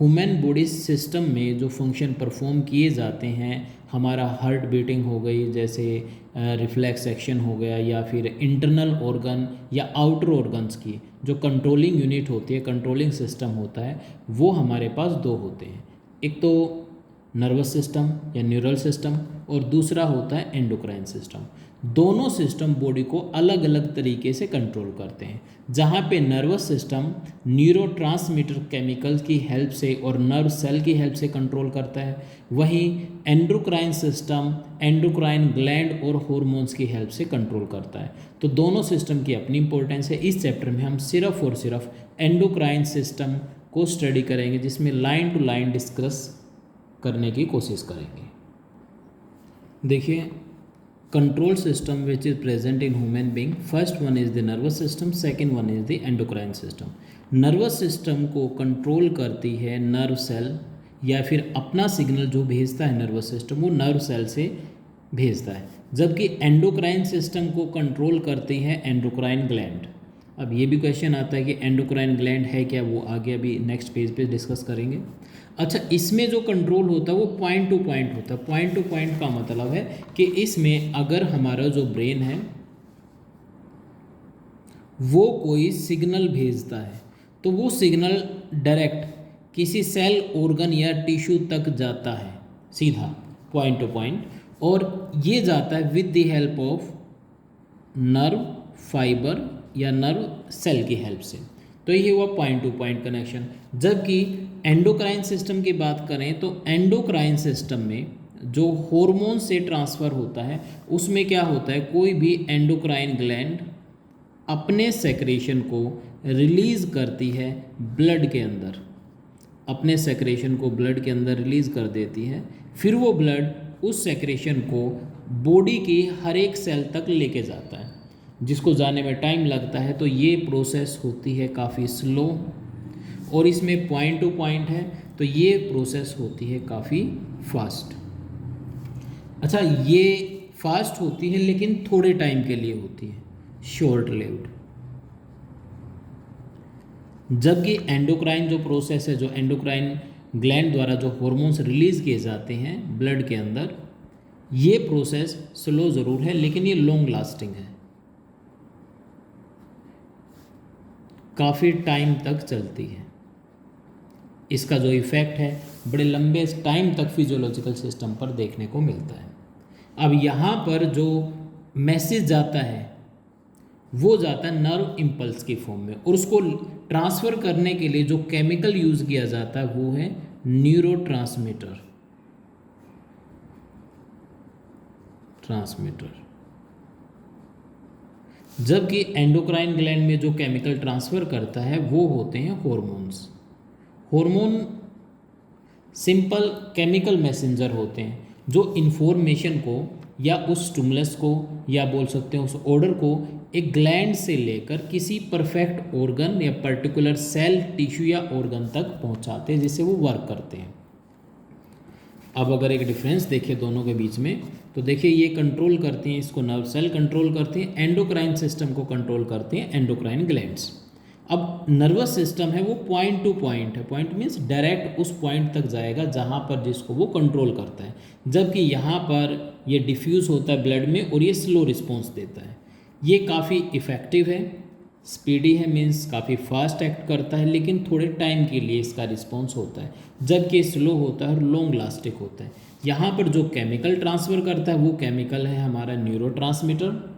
Human body system में जो function perform किए जाते हैं, हमारा हार्ट बीटिंग हो गई, जैसे रिफ्लेक्स एक्शन हो गया, या फिर इंटरनल ऑर्गन या आउटर ऑर्गन्स की जो कंट्रोलिंग यूनिट होती है, कंट्रोलिंग सिस्टम होता है, वो हमारे पास दो होते हैं। एक तो नर्वस सिस्टम या न्यूरल सिस्टम, और दूसरा होता है एंडोक्राइन सिस्टम। दोनों सिस्टम बॉडी को अलग अलग तरीके से कंट्रोल करते हैं। जहाँ पे नर्वस सिस्टम न्यूरोट्रांसमीटर केमिकल्स की हेल्प से और नर्व सेल की हेल्प से कंट्रोल करता है, वहीं एंडोक्राइन सिस्टम एंडोक्राइन ग्लैंड और हॉर्मोन्स की हेल्प से कंट्रोल करता है। तो दोनों सिस्टम की अपनी इंपॉर्टेंस है। इस चैप्टर में हम सिर्फ और सिर्फ एंडोक्राइन सिस्टम को स्टडी करेंगे, जिसमें लाइन टू लाइन डिस्कस करने की कोशिश करेंगे। देखिए, control system which is present in human being, first one is the nervous system, second one is the endocrine system. Nervous system को कंट्रोल करती है नर्व सेल, या फिर अपना सिग्नल जो भेजता है नर्वस सिस्टम वो नर्व सेल से भेजता है, जबकि एंडोक्राइन सिस्टम को कंट्रोल करती है एंडोक्राइन ग्लैंड। अब ये भी क्वेश्चन आता है कि एंडोक्राइन ग्लैंड है क्या, वो आगे अभी नेक्स्ट पेज पे डिस्कस करेंगे। अच्छा, इसमें जो कंट्रोल होता है वो पॉइंट टू पॉइंट होता है। पॉइंट टू पॉइंट का मतलब है कि इसमें अगर हमारा जो ब्रेन है वो कोई सिग्नल भेजता है, तो वो सिग्नल डायरेक्ट किसी सेल, ऑर्गन या टिश्यू तक जाता है सीधा पॉइंट टू पॉइंट, और ये जाता है with the help of nerve fibre या नर्व सेल की हेल्प से। तो ये हुआ पॉइंट टू पॉइंट कनेक्शन। जबकि एंडोक्राइन सिस्टम की बात करें तो एंडोक्राइन सिस्टम में जो हार्मोन से ट्रांसफ़र होता है उसमें क्या होता है, कोई भी एंडोक्राइन ग्लैंड अपने सेक्रेशन को रिलीज़ करती है ब्लड के अंदर, अपने सेक्रेशन को ब्लड के अंदर रिलीज़ कर देती है। फिर वो ब्लड उस सेक्रेशन को बॉडी की हर एक सेल तक लेके जाता है, जिसको जाने में टाइम लगता है। तो ये प्रोसेस होती है काफ़ी स्लो, और इसमें पॉइंट टू पॉइंट है तो ये प्रोसेस होती है काफ़ी फास्ट। अच्छा, ये फास्ट होती है लेकिन थोड़े टाइम के लिए होती है, शॉर्ट लिव्ड। जबकि एंडोक्राइन जो प्रोसेस है, जो एंडोक्राइन ग्लैंड द्वारा जो हॉर्मोन्स रिलीज़ किए जाते हैं ब्लड के अंदर, ये प्रोसेस स्लो ज़रूर है लेकिन ये लॉन्ग लास्टिंग है, काफ़ी टाइम तक चलती है। इसका जो इफ़ेक्ट है बड़े लंबे टाइम तक फिजियोलॉजिकल सिस्टम पर देखने को मिलता है। अब यहाँ पर जो मैसेज जाता है वो जाता है नर्व इम्पल्स की फॉर्म में, और उसको ट्रांसफ़र करने के लिए जो केमिकल यूज़ किया जाता है वो है न्यूरोट्रांसमीटर। जबकि एंडोक्राइन ग्लैंड में जो केमिकल ट्रांसफ़र करता है वो होते हैं hormones. Hormone simple chemical messenger होते हैं जो इन्फॉर्मेशन को या उस स्टिमुलस को या बोल सकते हैं उस ऑर्डर को एक ग्लैंड से लेकर किसी परफेक्ट ऑर्गन या पर्टिकुलर सेल, टिश्यू या ऑर्गन तक पहुंचाते हैं, जिससे वो वर्क करते हैं। अब अगर एक डिफरेंस देखें दोनों के बीच में, तो देखिए ये कंट्रोल करती हैं, इसको नर्व सेल कंट्रोल करती हैं, एंडोक्राइन सिस्टम को कंट्रोल करती हैं एंडोक्राइन ग्लैंड्स। अब नर्वस सिस्टम है वो पॉइंट टू पॉइंट है, पॉइंट मीन्स डायरेक्ट उस पॉइंट तक जाएगा जहाँ पर जिसको वो कंट्रोल करता है, जबकि यहाँ पर ये डिफ्यूज़ होता है ब्लड में और ये स्लो रिस्पॉन्स देता है। ये काफ़ी इफ़ेक्टिव है, स्पीडी है, मीन्स काफ़ी फास्ट एक्ट करता है, लेकिन थोड़े टाइम के लिए इसका रिस्पॉन्स होता है, जबकि स्लो होता है और लॉन्ग लास्टिक होता है। यहाँ पर जो केमिकल ट्रांसफ़र करता है वो केमिकल है हमारा न्यूरोट्रांसमीटर,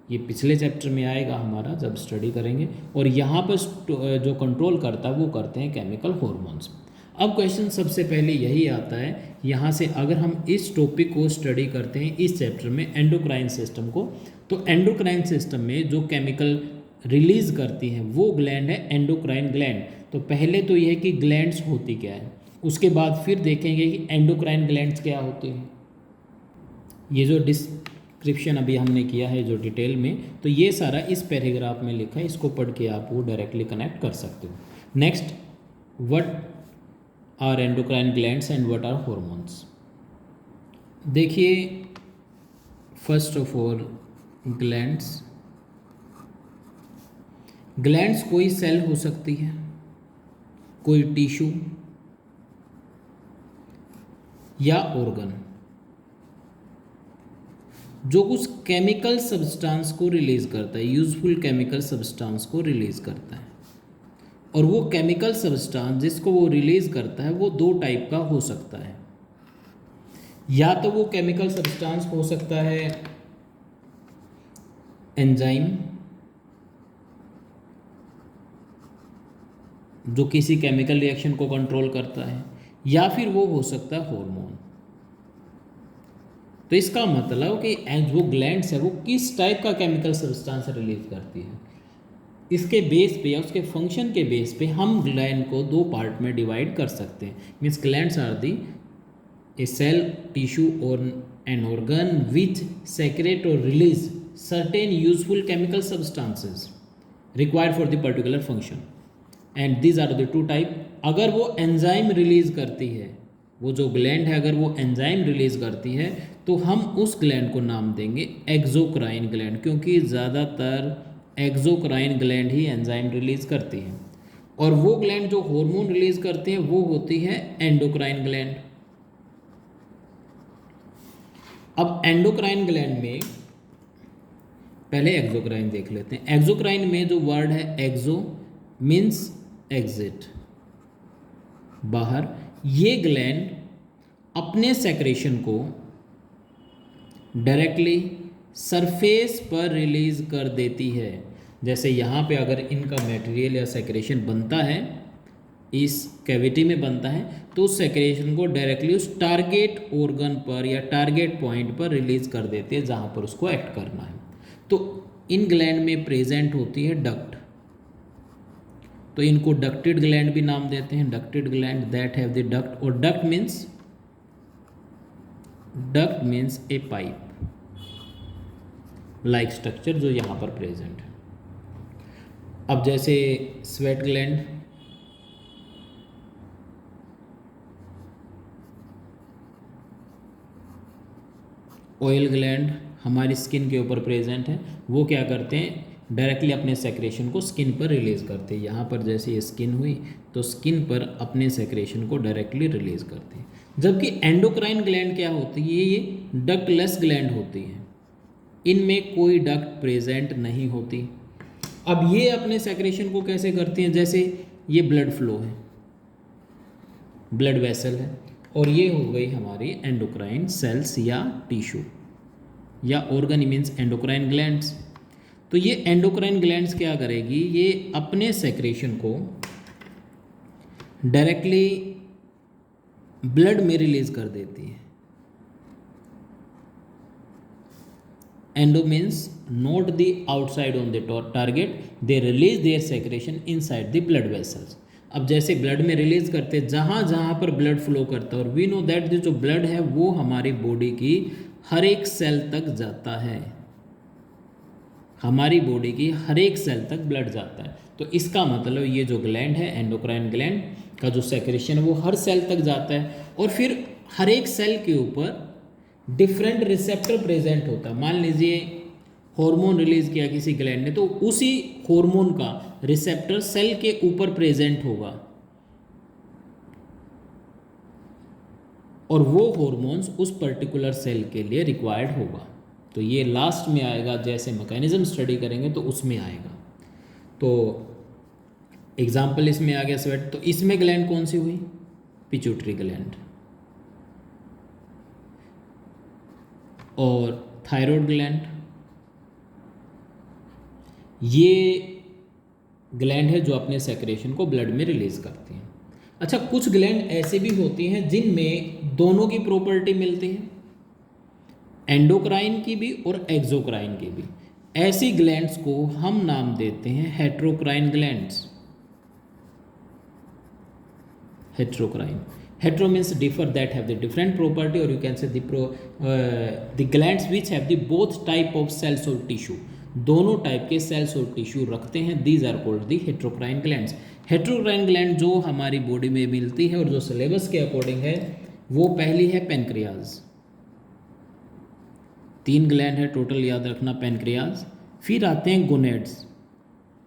ये पिछले चैप्टर में आएगा हमारा जब स्टडी करेंगे, और यहाँ पर जो कंट्रोल करता है वो करते हैं केमिकल हॉर्मोन्स। अब क्वेश्चन सबसे पहले यही आता है यहाँ से, अगर हम इस टॉपिक को स्टडी करते हैं इस चैप्टर में एंडोक्राइन सिस्टम को, तो एंडोक्राइन सिस्टम में जो केमिकल रिलीज़ करती हैं वो ग्लैंड है एंडोक्राइन ग्लैंड। तो पहले तो यह है कि ग्लैंड्स होती क्या है, उसके बाद फिर देखेंगे कि एंडोक्राइन ग्लैंड्स क्या होती हैं। ये जो डिस्क्रिप्शन अभी हमने किया है जो डिटेल में, तो ये सारा इस पैराग्राफ में लिखा है, इसको पढ़ के आप वो डायरेक्टली कनेक्ट कर सकते हो। Next, what are endocrine glands and what are hormones. देखिए, फर्स्ट ऑफ ऑल ग्लैंड्स कोई सेल हो सकती है, कोई टिश्यू या ऑर्गन जो कुछ केमिकल सब्सटेंस को रिलीज करता है, यूजफुल केमिकल सब्सटेंस को रिलीज करता है। और वो केमिकल सब्सटेंस जिसको वो रिलीज करता है वो दो टाइप का हो सकता है। या तो वो केमिकल सब्सटेंस हो सकता है एंजाइम, जो किसी केमिकल रिएक्शन को कंट्रोल करता है, या फिर वो हो सकता है हार्मोन। तो इसका मतलब कि जो ग्लैंड्स है वो किस टाइप का केमिकल सब्सटेंस रिलीज करती है, इसके बेस पे या उसके फंक्शन के बेस पे हम ग्लैंड को दो पार्ट में डिवाइड कर सकते हैं। Means glands are the a cell, tissue और एन ऑर्गन विच सेक्रेट और release certain useful chemical substances required for the particular function and these are the two type. अगर वो एंजाइम रिलीज करती है, वो जो ग्लैंड है अगर वो एंजाइम रिलीज करती है तो हम उस ग्लैंड को नाम देंगे एक्सोक्राइन ग्लैंड, क्योंकि ज़्यादातर एक्सोक्राइन ग्लैंड ही एंजाइम रिलीज करती है। और वो ग्लैंड जो हार्मोन रिलीज करती है वो होती है एंडोक्राइन ग्लैंड। अब एंडोक्राइन ग्लैंड में पहले एक्सोक्राइन देख लेते हैं। एक्सोक्राइन में जो वर्ड है एक्सो मीन्स एग्जिट, बाहर। ये ग्लैंड अपने सेक्रेशन को डायरेक्टली सरफेस पर रिलीज कर देती है। जैसे यहाँ पे अगर इनका मटेरियल या सेक्रेशन बनता है, इस कैविटी में बनता है, तो उस सेक्रेशन को डायरेक्टली उस टारगेट ऑर्गन पर या टारगेट पॉइंट पर रिलीज कर देती है जहाँ पर उसको एक्ट करना है। तो इन ग्लैंड में प्रेजेंट होती है डक्ट, तो इनको डक्टेड ग्लैंड भी नाम देते हैं। Ducted gland that have the duct, और डक्ट मीन्स ए पाइप लाइक स्ट्रक्चर जो यहाँ पर प्रेजेंट है। अब जैसे स्वेट ग्लैंड, ऑयल ग्लैंड हमारी स्किन के ऊपर प्रेजेंट है, वो क्या करते हैं डायरेक्टली अपने सेक्रेशन को स्किन पर रिलीज करते हैं। यहाँ पर जैसे ये स्किन हुई तो स्किन पर अपने सेक्रेशन को डायरेक्टली रिलीज करते हैं। जबकि एंडोक्राइन ग्लैंड क्या होती है, ये डक्टलेस ग्लैंड होती है, इनमें कोई डक्ट प्रेजेंट नहीं होती। अब ये अपने सेक्रेशन को कैसे करती हैं, जैसे ये ब्लड फ्लो है, ब्लड वेसल है, और ये हो गई हमारी एंडोक्राइन सेल्स या टिश्यू या ऑर्गन मीन्स एंडोक्राइन ग्लैंड्स। तो ये एंडोक्राइन ग्लैंड्स क्या करेगी, ये अपने सेक्रेशन को डायरेक्टली ब्लड में रिलीज कर देती है। Endo means not the outside on the target, they release their secretion inside the blood vessels. अब जैसे ब्लड में रिलीज करते जहाँ जहाँ पर ब्लड फ्लो करता है, और वी नो दैट जो ब्लड है वो हमारी बॉडी की हर एक सेल तक जाता है, हमारी बॉडी की हर एक सेल तक ब्लड जाता है। तो इसका मतलब ये जो ग्लैंड है एंडोक्राइन ग्लैंड का जो सेक्रेशन है वो हर सेल तक जाता है, और फिर हर एक सेल के ऊपर डिफरेंट रिसेप्टर प्रेजेंट होता है। मान लीजिए हार्मोन रिलीज किया किसी ग्लैंड ने, तो उसी हार्मोन का रिसेप्टर सेल के ऊपर प्रेजेंट होगा, और वो हॉर्मोन्स उस पर्टिकुलर सेल के लिए रिक्वायर्ड होगा। तो ये लास्ट में आएगा, जैसे मैकेनिज्म स्टडी करेंगे तो उसमें आएगा। तो एग्जाम्पल इसमें आ गया स्वेट, तो इसमें ग्लैंड कौन सी हुई, पिट्यूटरी ग्लैंड, और थायराइड ग्लैंड, ये ग्लैंड है जो अपने सेक्रेशन को ब्लड में रिलीज करती हैं। अच्छा, कुछ ग्लैंड ऐसे भी होती हैं जिनमें दोनों की प्रॉपर्टी मिलती है, एंडोक्राइन की भी और एक्सोक्राइन की भी। ऐसी ग्लैंड्स को हम नाम देते हैं heterocrine glands. Heterocrine, hetero means differ, that have the different property, or you can say the glands which have the both type of cells or tissue, दोनों टाइप के सेल्स और टिश्यू रखते हैं, these are called the heterocrine glands। Heterocrine gland जो हमारी body में मिलती है और जो सिलेबस के अकॉर्डिंग है, वो पहली है पेनक्रियाज, 3 ग्लैंड है टोटल, याद रखना पेनक्रियाज। फिर आते हैं गोनेड्स,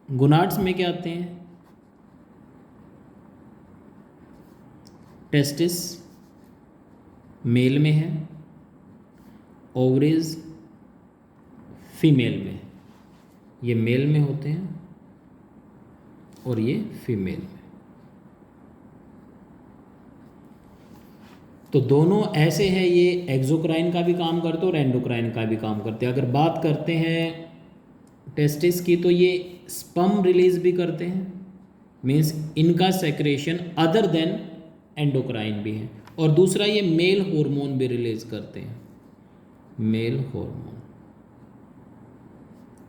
गोनाड्स में क्या आते हैं, टेस्टिस, मेल में है, ओवरीज फीमेल में है। ये मेल में होते हैं और ये फीमेल में। तो दोनों ऐसे हैं, ये एक्सोक्राइन का भी काम करते हैं और एंडोक्राइन का भी काम करते हैं। अगर बात करते हैं टेस्टिस की तो ये स्पर्म रिलीज भी करते हैं, मीन्स इनका सेक्रेशन अदर देन एंडोक्राइन भी है। और दूसरा ये मेल हार्मोन भी रिलीज करते हैं, मेल हार्मोन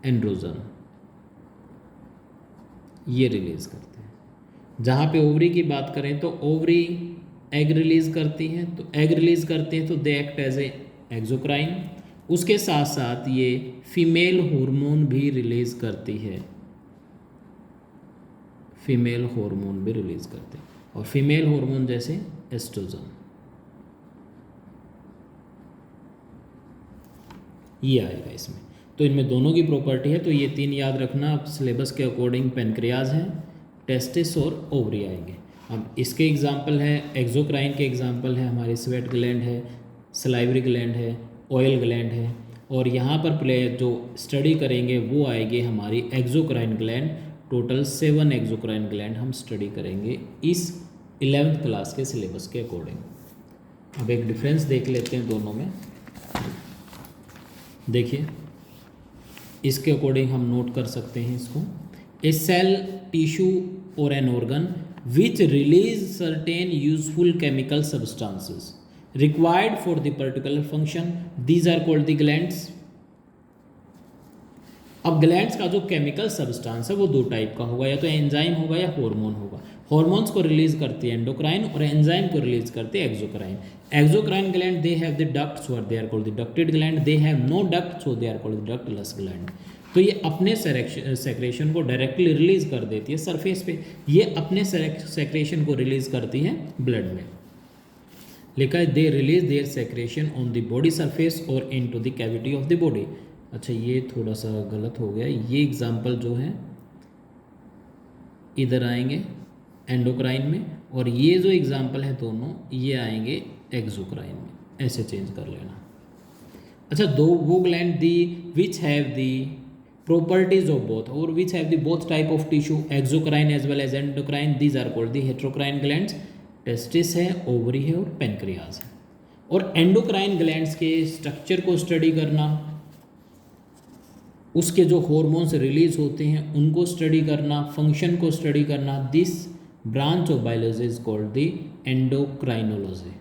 एंड्रोजन ये रिलीज करते हैं। जहाँ पे ओवरी की बात करें तो ओवरी एग रिलीज करती है, तो एग रिलीज करते हैं तो they act as a exocrine. उसके साथ साथ ये फीमेल हार्मोन भी रिलीज करती है, फीमेल हार्मोन भी रिलीज करते हैं। और फीमेल हार्मोन जैसे एस्ट्रोजन, ये आएगा इसमें। तो इनमें दोनों की प्रॉपर्टी है, तो ये तीन याद रखना। अब सिलेबस के अकॉर्डिंग पेनक्रियाज है, टेस्टिस और ओवरी आएंगे। अब इसके एग्जाम्पल है, एक्सोक्राइन के एग्जाम्पल है हमारे स्वेट ग्लैंड है, सलाइवरी ग्लैंड है, ऑयल ग्लैंड है। और यहाँ पर जो स्टडी करेंगे वो आएगी हमारी exocrine gland. Total 7 exocrine gland हम स्टडी करेंगे इस 11th क्लास के सिलेबस के अकॉर्डिंग। अब एक डिफरेंस देख लेते हैं दोनों में। देखिए इसके अकॉर्डिंग हम नोट कर सकते हैं इसको। ए सेल, टिश्यू और an organ which release certain useful chemical substances required for the particular function, these are called the glands. अब ग्लैंड्स का जो केमिकल सब्सटेंस है वो दो टाइप का होगा, या तो एंजाइम होगा या हार्मोन होगा। हार्मोन्स को रिलीज करती है एंडोक्राइन और एंजाइम को रिलीज करते हैं exocrine. Exocrine gland they have the ducts और they are called the ducted gland, they have no duct so they are called the ductless gland. तो ये अपने सेक्रेशन को डायरेक्टली रिलीज कर देती है सरफेस पे, ये अपने सेक्रेशन को रिलीज करती है ब्लड में। लिखा है they release their secretion on the body surface और into the cavity of the body. अच्छा ये थोड़ा सा गलत हो गया, ये एग्जाम्पल जो है इधर आएंगे एंडोक्राइन में, और ये जो एग्जाम्पल है दोनों ये आएंगे एक्सोक्राइन में, ऐसे चेंज कर लेना। अच्छा दो वो gland the which have the properties of both or which have the both type of tissue, exocrine as well as endocrine, these are called the heterocrine glands। Testis है, ओवरी है और पेनक्रियाज है। और एंडोक्राइन ग्लैंड्स के structure को study करना, उसके जो हॉर्मोन्स रिलीज होते हैं उनको स्टडी करना, फंक्शन को स्टडी करना, this branch of biology is called the endocrinology.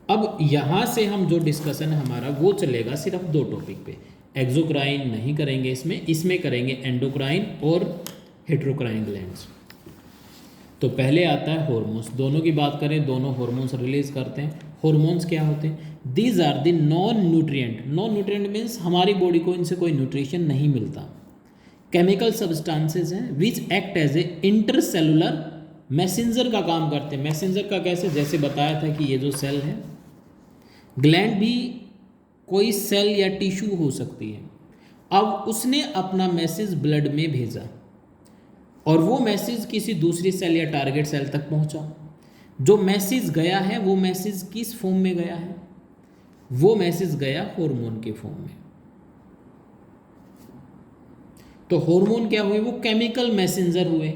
अब यहाँ से हम जो डिस्कशन है हमारा वो चलेगा सिर्फ दो टॉपिक पे, एक्सोक्राइन नहीं करेंगे इसमें करेंगे एंडोक्राइन और हेटेरोक्राइन ग्लैंड्स। तो पहले आता है हार्मोन्स। दोनों की बात करें, दोनों हार्मोन्स रिलीज करते हैं। हार्मोन्स क्या होते हैं? These are the non nutrient. Non nutrient means हमारी बॉडी को इनसे कोई न्यूट्रिशन नहीं मिलता। केमिकल सब्सटेंसेज हैं which act as a intercellular messenger का काम करते हैं। मैसेंजर का कैसे? जैसे बताया था कि ये जो सेल है, ग्लैंड भी कोई सेल या टिश्यू हो सकती है। अब उसने अपना मैसेज ब्लड में भेजा और वो मैसेज किसी दूसरी सेल या टारगेट सेल तक पहुंचा। जो मैसेज गया है वो मैसेज किस फॉर्म में गया है? वो मैसेज गया हार्मोन के फॉर्म में। तो हार्मोन क्या हुए? वो केमिकल मैसेंजर हुए।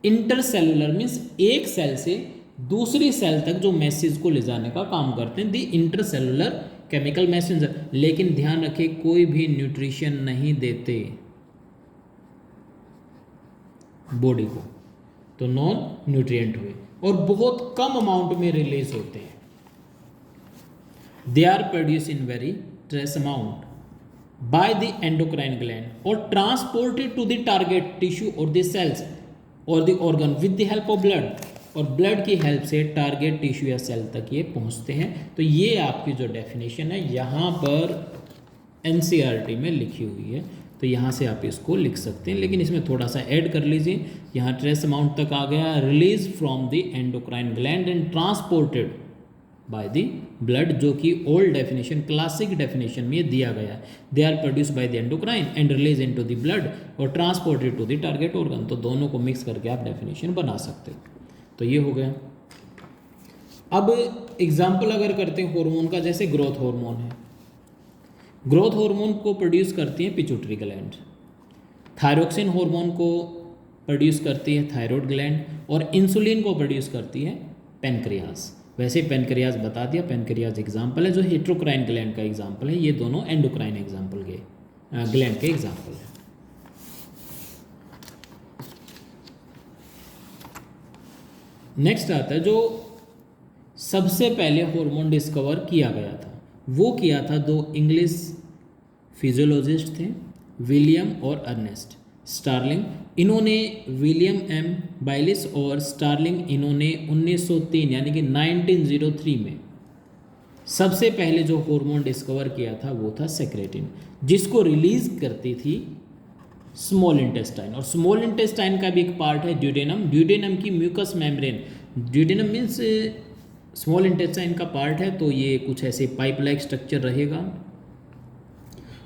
इंटरसेलुलर मीन्स एक सेल से दूसरी सेल तक जो मैसेज को ले जाने का काम करते हैं, दी इंटरसेलुलर केमिकल मैसेंजर। लेकिन ध्यान रखें कोई भी न्यूट्रिशन नहीं देते बॉडी को, तो नॉन न्यूट्रिएंट हुए और बहुत कम अमाउंट में रिलीज होते हैं। They are produce in very trace amount by the endocrine gland और transported to the target tissue और द सेल्स और the organ with the help of blood. और ब्लड की हेल्प से टारगेट टिश्यू या सेल तक ये पहुंचते हैं। तो ये आपकी जो डेफिनेशन है यहाँ पर एनसीईआरटी में लिखी हुई है, तो यहाँ से आप इसको लिख सकते हैं। लेकिन इसमें थोड़ा सा ऐड कर लीजिए, यहाँ ट्रेस अमाउंट तक आ गया। Release from the endocrine gland and transported by the blood, जो कि ओल्ड डेफिनेशन क्लासिक डेफिनेशन में ये दिया गया है। They are produce by the endocrine and release into the blood और transported to the target organ. तो दोनों को मिक्स करके आप डेफिनेशन बना सकते हो। तो ये हो गया। अब एग्जाम्पल अगर करते हैं हार्मोन का, जैसे ग्रोथ हार्मोन है, ग्रोथ हार्मोन को प्रोड्यूस करती है पिट्यूटरी ग्लैंड, थायरोक्सिन हार्मोन को प्रोड्यूस करती है थायराइड ग्लैंड, और इंसुलिन को प्रोड्यूस करती है पेनक्रियाज। वैसे पेनक्रियाज बता दिया, पेनक्रियाज एग्जाम्पल है, जो हेट्रोक्राइन ग्लैंड का एग्जाम्पल है। ये दोनों एंडोक्राइन एग्जाम्पल के ग्लैंड के एग्जाम्पल है। नेक्स्ट आता है जो सबसे पहले हार्मोन डिस्कवर किया गया था, वो किया था दो इंग्लिश फिजियोलॉजिस्ट थे, विलियम और अर्नेस्ट स्टार्लिंग। इन्होंने विलियम एम बाइलिस और स्टार्लिंग इन्होंने 1903 यानी कि 1903 में सबसे पहले जो हार्मोन डिस्कवर किया था वो था सेक्रेटिन, जिसको रिलीज करती थी स्मॉल इंटेस्टाइन। और स्मॉल इंटेस्टाइन का भी एक पार्ट है ड्यूडेनम, ड्यूडेनम की mucus membrane, duodenum means small intestine का पार्ट है, तो ये कुछ ऐसे पाइप लाइक स्ट्रक्चर रहेगा।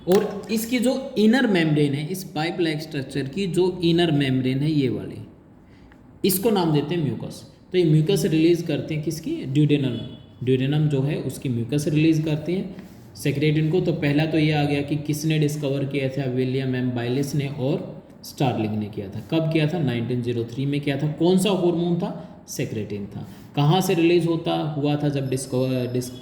और इसकी जो इनर मेम्ब्रेन है, इस पाइप लाइक स्ट्रक्चर की जो इनर मेम्ब्रेन है ये वाली, इसको नाम देते हैं म्यूकस। तो ये म्यूकस रिलीज करते हैं किसकी, ड्यूडेनम, ड्यूडेनम जो है उसकी म्यूकस रिलीज करते हैं सेक्रेटिन को। तो पहला तो ये आ गया कि किसने डिस्कवर किया था, विलियम एम बाइलिस ने और स्टार्लिंग ने किया था। कब किया था, 1903 में किया था। कौन सा हार्मोन था, सेक्रेटिन था। कहाँ से रिलीज होता हुआ था जब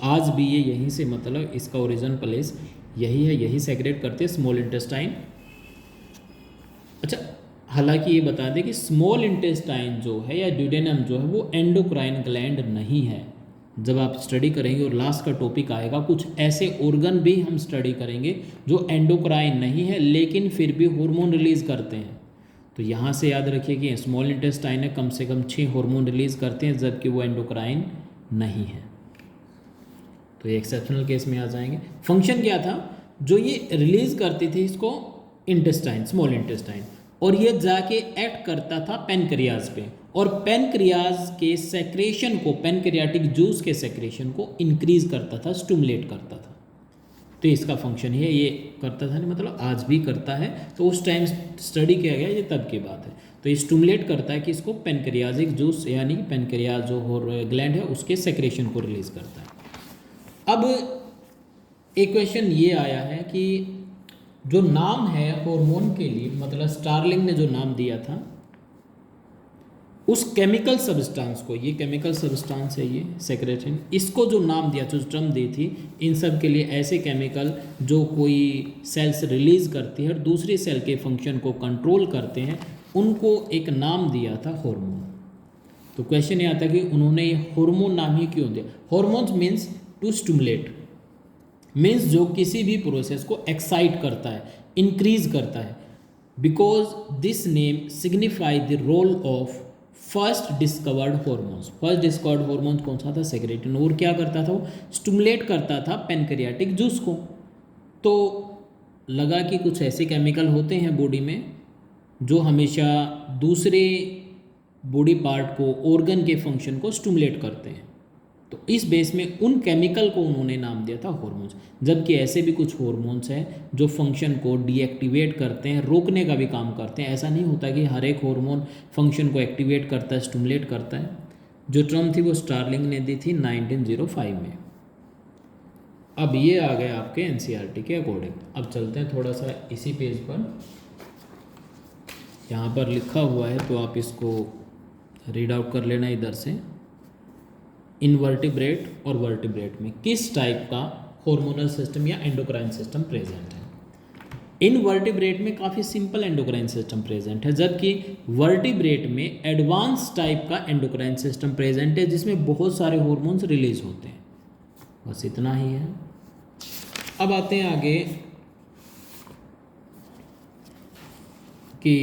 आज भी ये यहीं से, मतलब इसका ओरिजिन प्लेस यही है, यही सेक्रेट करते हैं स्मॉल इंटेस्टाइन। अच्छा, हालांकि ये बता दें कि स्मॉल इंटेस्टाइन जो है या ड्यूडेनम जो है वो एंडोक्राइन ग्लैंड नहीं है। जब आप स्टडी करेंगे और लास्ट का टॉपिक आएगा, कुछ ऐसे ऑर्गन भी हम स्टडी करेंगे जो एंडोक्राइन नहीं है लेकिन फिर भी हार्मोन रिलीज करते हैं। तो यहाँ से याद रखिए कि स्मॉल इंटेस्टाइन है, कम से कम 6 हार्मोन रिलीज करते हैं जबकि वो एंडोक्राइन नहीं है। तो ये एक्सेप्शनल केस में आ जाएंगे। फंक्शन क्या था, जो ये रिलीज करती थी इसको इंटेस्टाइन, स्मॉल इंटेस्टाइन, और ये जाके एक्ट करता था पेनक्रियाज पे, और पेनक्रियाज के सेक्रेशन को, पेनक्रियाटिक जूस के सेक्रेशन को इंक्रीज करता था, स्टिमुलेट करता था। तो इसका फंक्शन है, ये करता था नहीं मतलब आज भी करता है। तो उस टाइम स्टडी किया गया, ये तब की बात है। तो ये स्टिमुलेट करता है कि इसको पेनक्रियाजिक जूस यानी कि पेनक्रियाज जो ग्लैंड है उसके सेक्रेशन को रिलीज करता है। अब एक क्वेश्चन ये आया है कि जो नाम है हार्मोन के लिए, मतलब स्टार्लिंग ने जो नाम दिया था उस केमिकल सब्सटेंस को, ये केमिकल सब्सटेंस है ये सेक्रेटिन, इसको जो नाम दिया, जो टर्म दी थी, इन सब के लिए ऐसे केमिकल जो कोई सेल्स रिलीज करती है और दूसरी सेल के फंक्शन को कंट्रोल करते हैं, उनको एक नाम दिया था हार्मोन। तो क्वेश्चन ये आता है कि उन्होंने ये हार्मोन नाम ही क्यों दिया। Hormones means to stimulate, means जो किसी भी प्रोसेस को एक्साइट करता है, इंक्रीज करता है। Because this name signify the role of first discovered hormones. First discovered hormones कौन सा था, सेक्रेटिन, और क्या करता था वो, स्टिमुलेट करता था पेनक्रियाटिक जूस को। तो लगा कि कुछ ऐसे केमिकल होते हैं बॉडी में जो हमेशा दूसरे बॉडी पार्ट को, ऑर्गन के फंक्शन को स्टिमुलेट करते हैं। तो इस बेस में उन केमिकल को उन्होंने नाम दिया था हार्मोन्स। जबकि ऐसे भी कुछ हार्मोन्स हैं जो फंक्शन को डीएक्टिवेट करते हैं, रोकने का भी काम करते हैं। ऐसा नहीं होता कि हर एक हार्मोन फंक्शन को एक्टिवेट करता है, स्टिमुलेट करता है। जो टर्म थी वो स्टार्लिंग ने दी थी 1905 में। अब ये आ गया आपके एनसीईआरटी के अकॉर्डिंग। अब चलते हैं थोड़ा सा इसी पेज पर, यहाँ पर लिखा हुआ है तो आप इसको रीड आउट कर लेना इधर से। इनवर्टिब्रेट और वर्टिब्रेट में किस टाइप का हार्मोनल सिस्टम या एंडोक्राइन सिस्टम प्रेजेंट है। इनवर्टिब्रेट में काफ़ी सिंपल एंडोक्राइन सिस्टम प्रेजेंट है, जबकि वर्टिब्रेट में एडवांस टाइप का एंडोक्राइन सिस्टम प्रेजेंट है जिसमें बहुत सारे हार्मोन्स रिलीज होते हैं। बस इतना ही है। अब आते हैं आगे कि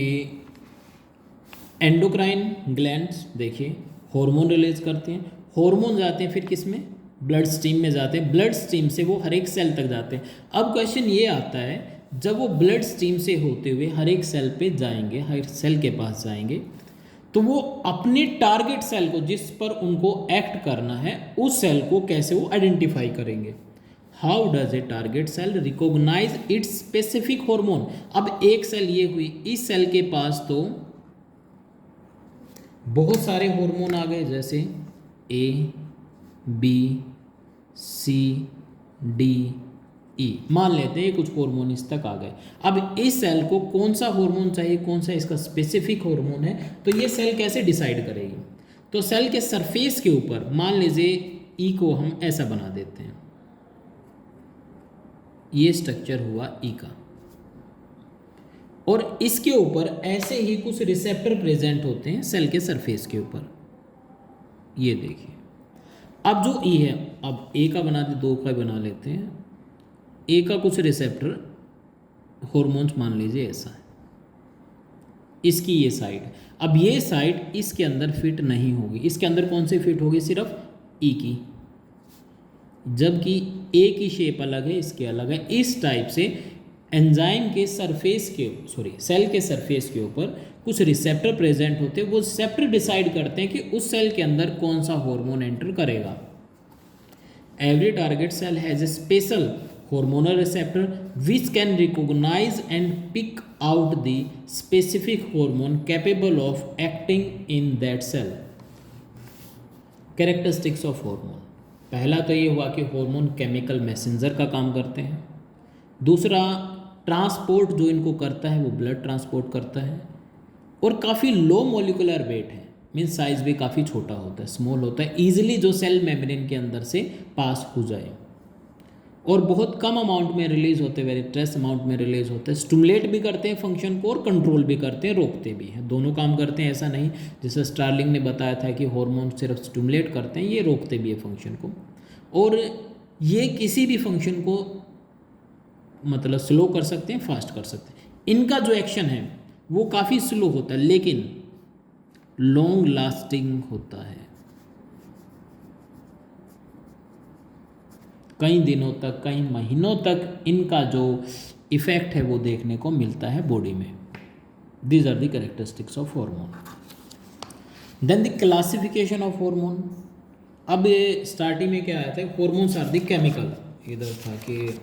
एंडोक्राइन ग्लैंड्स देखिए हार्मोन रिलीज करते हैं, हार्मोन जाते हैं फिर किस में, ब्लड स्ट्रीम में जाते हैं, ब्लड स्ट्रीम से वो हर एक सेल तक जाते हैं। अब क्वेश्चन ये आता है, जब वो ब्लड स्ट्रीम से होते हुए हर एक सेल पे जाएंगे, हर सेल के पास जाएंगे, तो वो अपने टारगेट सेल को, जिस पर उनको एक्ट करना है, उस सेल को कैसे वो आइडेंटिफाई करेंगे। How does a target cell recognise its specific hormone. अब एक सेल ये हुई, इस सेल के पास तो बहुत सारे हार्मोन आ गए, जैसे ए बी, सी, डी, ई, मान लेते हैं कुछ हार्मोन इस तक आ गए। अब इस सेल को कौन सा हार्मोन चाहिए, कौन सा इसका स्पेसिफिक हार्मोन है, तो ये सेल कैसे डिसाइड करेगी। तो सेल के सरफेस के ऊपर मान लीजिए ई को हम ऐसा बना देते हैं, ये स्ट्रक्चर हुआ ई का, और इसके ऊपर ऐसे ही कुछ रिसेप्टर प्रेजेंट होते हैं सेल के सरफेस के ऊपर, ये देखिए। अब जो ई है, अब ए का बना दे, दो का बना लेते हैं। ए का कुछ रिसेप्टर हॉर्मोन्स मान लीजिए ऐसा है, इसकी ये साइड, अब ये साइड इसके अंदर फिट नहीं होगी, इसके अंदर कौन सी फिट होगी, सिर्फ ई की, जबकि ए की शेप अलग है, इसके अलग है। इस टाइप से एंजाइम के सरफेस के सेल के सरफेस के ऊपर कुछ रिसेप्टर प्रेजेंट होते हैं, वो रिसेप्टर डिसाइड करते हैं कि उस सेल के अंदर कौन सा हार्मोन एंटर करेगा। Every target cell has a special hormonal receptor which can recognize and pick out the specific hormone capable of acting in that cell. Characteristics of hormone, पहला तो ये हुआ कि हार्मोन केमिकल मैसेंजर का काम करते हैं। दूसरा, ट्रांसपोर्ट जो इनको करता है वो ब्लड ट्रांसपोर्ट करता है, और काफ़ी लो मोलिकुलर वेट है, मीन्स साइज भी काफ़ी छोटा होता है, स्मॉल होता है, ईजिली जो सेल मेम्ब्रेन के अंदर से पास हो जाए, और बहुत कम अमाउंट में रिलीज होते हैं, वेरी ट्रेस अमाउंट में रिलीज होते हैं। स्टिमुलेट भी करते हैं फंक्शन को और कंट्रोल भी करते हैं, रोकते भी हैं, दोनों काम करते हैं। ऐसा नहीं जैसे स्टार्लिंग ने बताया था कि हार्मोन सिर्फ स्टिमुलेट करते हैं, ये रोकते भी है फंक्शन को, और ये किसी भी फंक्शन को मतलब स्लो कर सकते हैं, फास्ट कर सकते हैं। इनका जो एक्शन है वो काफ़ी स्लो होता है लेकिन लॉन्ग लास्टिंग होता है, कई दिनों तक, कई महीनों तक इनका जो इफेक्ट है वो देखने को मिलता है बॉडी में। These are the characteristics of hormone. Then the classification of hormone. अब स्टार्टिंग में क्या आया था, हार्मोन्स आर द केमिकल, इधर था कि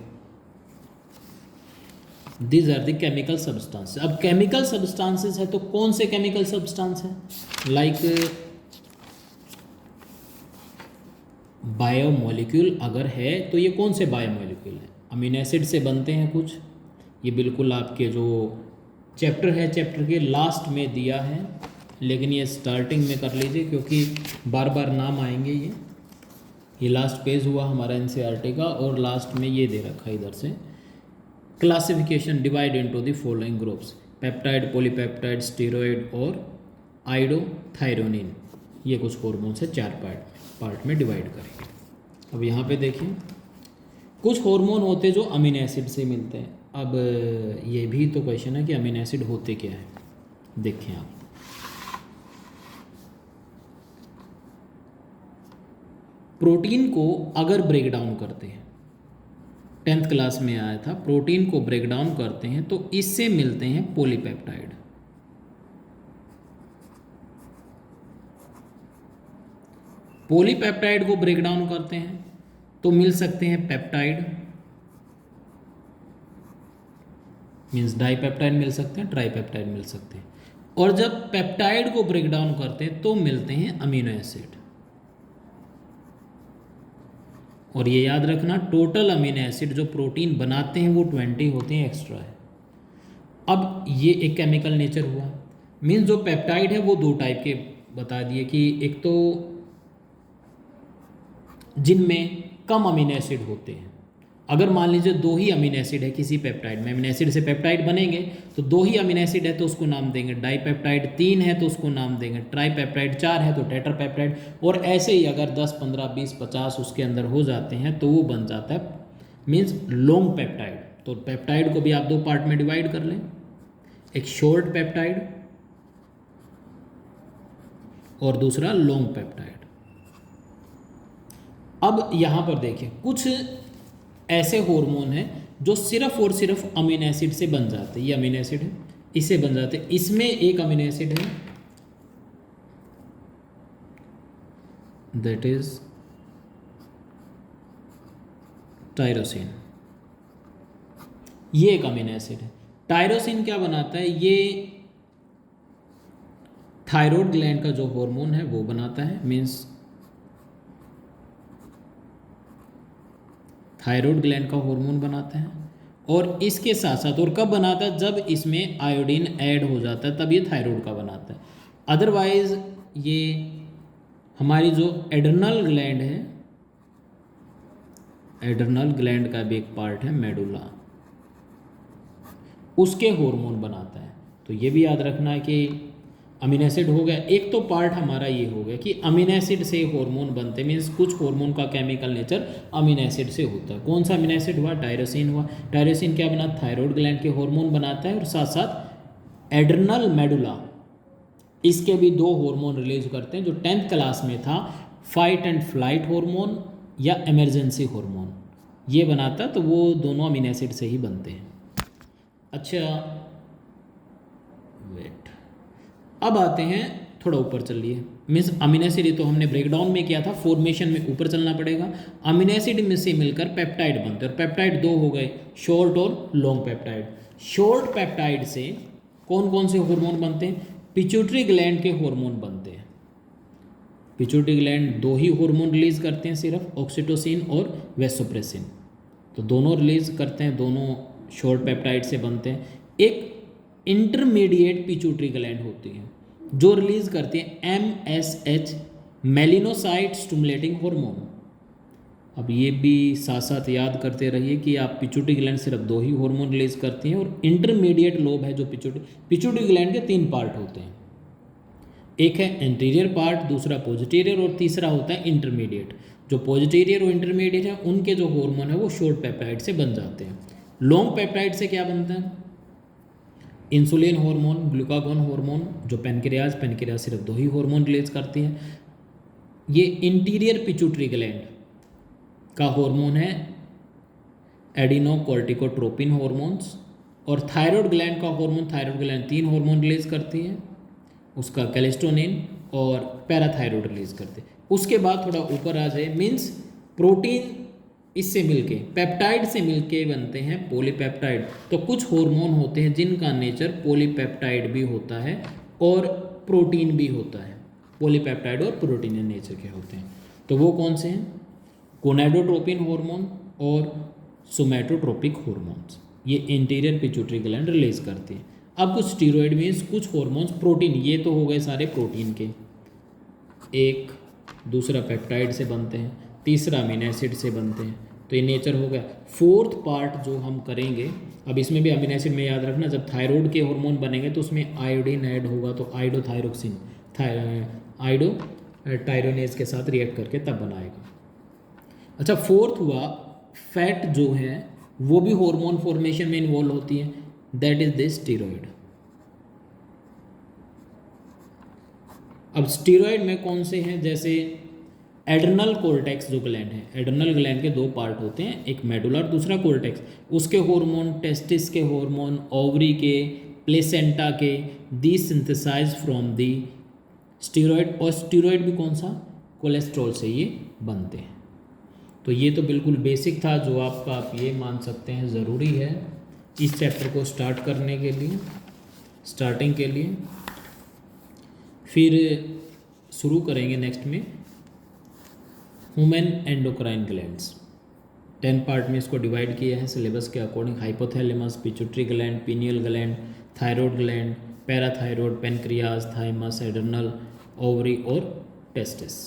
these are the chemical substances. अब केमिकल सब्सटेंसेस है तो कौन से केमिकल सब्सटेंस है, लाइक बायोमोलिक्यूल अगर है तो ये कौन से बायोमोलिक्यूल है, अमीनो एसिड से बनते हैं कुछ, ये बिल्कुल आपके जो चैप्टर है चैप्टर के लास्ट में दिया है, लेकिन ये स्टार्टिंग में कर लीजिए क्योंकि बार बार नाम आएंगे। ये लास्ट पेज हुआ हमारा एनसीईआरटी का, और लास्ट में ये दे रखा है इधर से, classification divide into the following groups, peptide, polypeptide, steroid और आइडोथायरोनिन। ये कुछ हार्मोन्स है, चार पार्ट में डिवाइड करेंगे। अब यहाँ पे देखिए कुछ हार्मोन होते हैं जो अमीनो एसिड से मिलते हैं। अब ये भी तो क्वेश्चन है कि अमीनो एसिड होते क्या है, देखें आप। प्रोटीन को अगर ब्रेक डाउन करते हैं, 10th क्लास में आया था, प्रोटीन को ब्रेक डाउन करते हैं तो इससे मिलते हैं पॉलीपेप्टाइड। पॉलीपेप्टाइड को ब्रेक डाउन करते हैं तो मिल सकते हैं पेप्टाइड, मीन्स डाइपेप्टाइड मिल सकते हैं, ट्राइपेप्टाइड मिल सकते हैं, और जब पेप्टाइड को ब्रेक डाउन करते हैं तो मिलते हैं अमीनो एसिड। और ये याद रखना, टोटल अमीनो एसिड जो प्रोटीन बनाते हैं वो 20 होते हैं, एक्स्ट्रा है। अब ये एक केमिकल नेचर हुआ, मीन्स जो पेप्टाइड है वो दो टाइप के बता दिए कि एक तो जिनमें कम अमीनो एसिड होते हैं, अगर मान लीजिए दो ही अमीनो एसिड है किसी पेप्टाइड में, अमीनो एसिड से पेप्टाइड बनेंगे तो दो ही अमीनो एसिड है तो उसको नाम देंगे डाइपेप्टाइड, 3 है तो उसको नाम देंगे ट्राइपेप्टाइड, 4 है तो टेट्रापेप्टाइड, और ऐसे ही अगर 10, 15, 20, 50 उसके अंदर हो जाते हैं तो वो बन जाता है मीन्स लॉन्ग पेप्टाइड। तो पेप्टाइड को भी आप दो पार्ट में डिवाइड कर लें, एक शॉर्ट पेप्टाइड और दूसरा लॉन्ग पेप्टाइड। अब यहाँ पर देखिए कुछ ऐसे हार्मोन हैं जो सिर्फ और सिर्फ अमीनो एसिड से बन जाते हैं, ये अमीनो एसिड है, इससे बन जाते हैं। इसमें एक अमीनो एसिड है दैट इज टायरोसिन, ये एक अमीनो एसिड है। टायरोसिन क्या बनाता है, ये थायराइड ग्लैंड का जो हार्मोन है वो बनाता है, मीन्स थायराइड ग्लैंड का हार्मोन बनाता है, और इसके साथ साथ और कब बनाता है, जब इसमें आयोडीन ऐड हो जाता है तब ये थायराइड का बनाता है। अदरवाइज ये हमारी जो एड्रनल ग्लैंड है, एड्रनल ग्लैंड का भी एक पार्ट है मेडुला, उसके हार्मोन बनाता है। तो ये भी याद रखना है कि अमीनो एसिड हो गया, एक तो पार्ट हमारा ये हो गया कि अमीनो एसिड से हार्मोन बनते, मीन्स कुछ हार्मोन का केमिकल नेचर अमीनो एसिड से होता है। कौन सा अमीनो एसिड हुआ, टायरोसिन हुआ। टायरोसिन क्या बना, थायराइड ग्लैंड के हार्मोन बनाता है, और साथ साथ एड्रनल मेडुला इसके भी दो हार्मोन रिलीज करते हैं जो 10th क्लास में था, फाइट एंड फ्लाइट हार्मोन या इमरजेंसी हार्मोन, ये बनाता, तो वो दोनों अमीनो एसिड से ही बनते हैं। अच्छा वेट, अब आते हैं थोड़ा ऊपर चलिए, मीन्स अमीनो एसिड तो हमने ब्रेकडाउन में किया था, फॉर्मेशन में ऊपर चलना पड़ेगा। अमीनो एसिड में से मिलकर पेप्टाइड बनते हैं, और पेप्टाइड दो हो गए, शॉर्ट और लॉन्ग पेप्टाइड। शॉर्ट पेप्टाइड से कौन कौन से हार्मोन बनते हैं, पिट्यूटरी ग्लैंड के हार्मोन बनते हैं। पिट्यूटरी ग्लैंड दो ही हार्मोन रिलीज करते हैं सिर्फ, ऑक्सीटोसिन और वेसोप्रेसिन, तो दोनों रिलीज करते हैं, दोनों शॉर्ट पेप्टाइड से बनते हैं। एक इंटरमीडिएट पिट्यूटरी ग्लैंड होती है जो रिलीज करती है MSH, मेलिनोसाइट स्टिमुलेटिंग हार्मोन। अब ये भी साथ साथ याद करते रहिए कि आप पिट्यूटरी ग्लैंड सिर्फ दो ही हार्मोन रिलीज करती हैं, और इंटरमीडिएट लोब है जो पिट्यूटरी ग्लैंड के 3 पार्ट होते हैं, एक है एंटीरियर पार्ट, दूसरा पोजिटीरियर, और तीसरा होता है इंटरमीडिएट। जो पोजिटीरियर और इंटरमीडिएट है उनके जो हार्मोन है वो शॉर्ट पेप्टाइड से बन जाते हैं। लॉन्ग पेप्टाइड से क्या बनता है, इंसुलिन हार्मोन, ग्लूकागोन हार्मोन, जो पेनक्रियाज सिर्फ दो ही हार्मोन रिलीज करती है। ये इंटीरियर पिट्यूटरी ग्लैंड का हार्मोन है एडिनोकोर्टिकोट्रोपिन हार्मोन्स, और थायराइड ग्लैंड का hormone, thyroid gland 3 hormone release करती है, उसका कैल्स्टोनिन और पैराथायराइड रिलीज करते। उसके बाद थोड़ा ऊपर आ जाए, मीन्स प्रोटीन इससे मिलके, पेप्टाइड से मिलके बनते हैं पॉलीपेप्टाइड। तो कुछ हार्मोन होते हैं जिनका नेचर पॉलीपेप्टाइड भी होता है और प्रोटीन भी होता है, पॉलीपेप्टाइड और प्रोटीन नेचर के होते हैं। तो वो कौन से हैं, गोनाडोट्रोपिन हार्मोन और सोमैटोट्रोपिक हार्मोन्स, ये इंटीरियर पिट्यूटरी ग्लैंड रिलीज करती है। अब कुछ स्टीरॉयड मीन्स कुछ हार्मोन्स, प्रोटीन, ये तो हो गए सारे प्रोटीन के, एक दूसरा पेप्टाइड से बनते हैं, तीसरा अमीनो एसिड से बनते हैं, तो ये नेचर हो गया। फोर्थ पार्ट जो हम करेंगे, अब इसमें भी अमीनो एसिड में याद रखना, जब थायराइड के हार्मोन बनेंगे तो उसमें आयोडीन ऐड होगा, तो आइडोथायरोक्सिन आइडो टायरोनेज के साथ रिएक्ट करके तब बनाएगा। अच्छा, फोर्थ हुआ फैट जो है वो भी हार्मोन फॉर्मेशन में इन्वॉल्व होती है, दैट इज द स्टीरॉयड। अब स्टीरॉयड में कौन से हैं, जैसे एड्रनल कोर्टेक्स जो ग्लैंड है, एड्रनल ग्लैंड के 2 पार्ट होते हैं, एक मेडुला और दूसरा कोर्टेक्स, उसके हार्मोन, टेस्टिस के हार्मोन, ओवरी के, प्लेसेंटा के, दी सिंथेसाइज फ्रॉम दी स्टीरॉयड, और स्टीरॉयड भी कौन सा, कोलेस्ट्रॉल से ये बनते हैं। तो ये तो बिल्कुल बेसिक था जो आपका, आप ये मान सकते हैं ज़रूरी है इस चैप्टर को स्टार्ट करने के लिए, स्टार्टिंग के लिए। फिर शुरू करेंगे नेक्स्ट में ह्यूमन एंडोक्राइन ग्लैंड्स, 10 पार्ट में इसको डिवाइड किया है सिलेबस के according. Hypothalamus, pituitary gland, pineal gland, thyroid gland, parathyroid, pancreas, thymus, adrenal, ovary और टेस्टिस।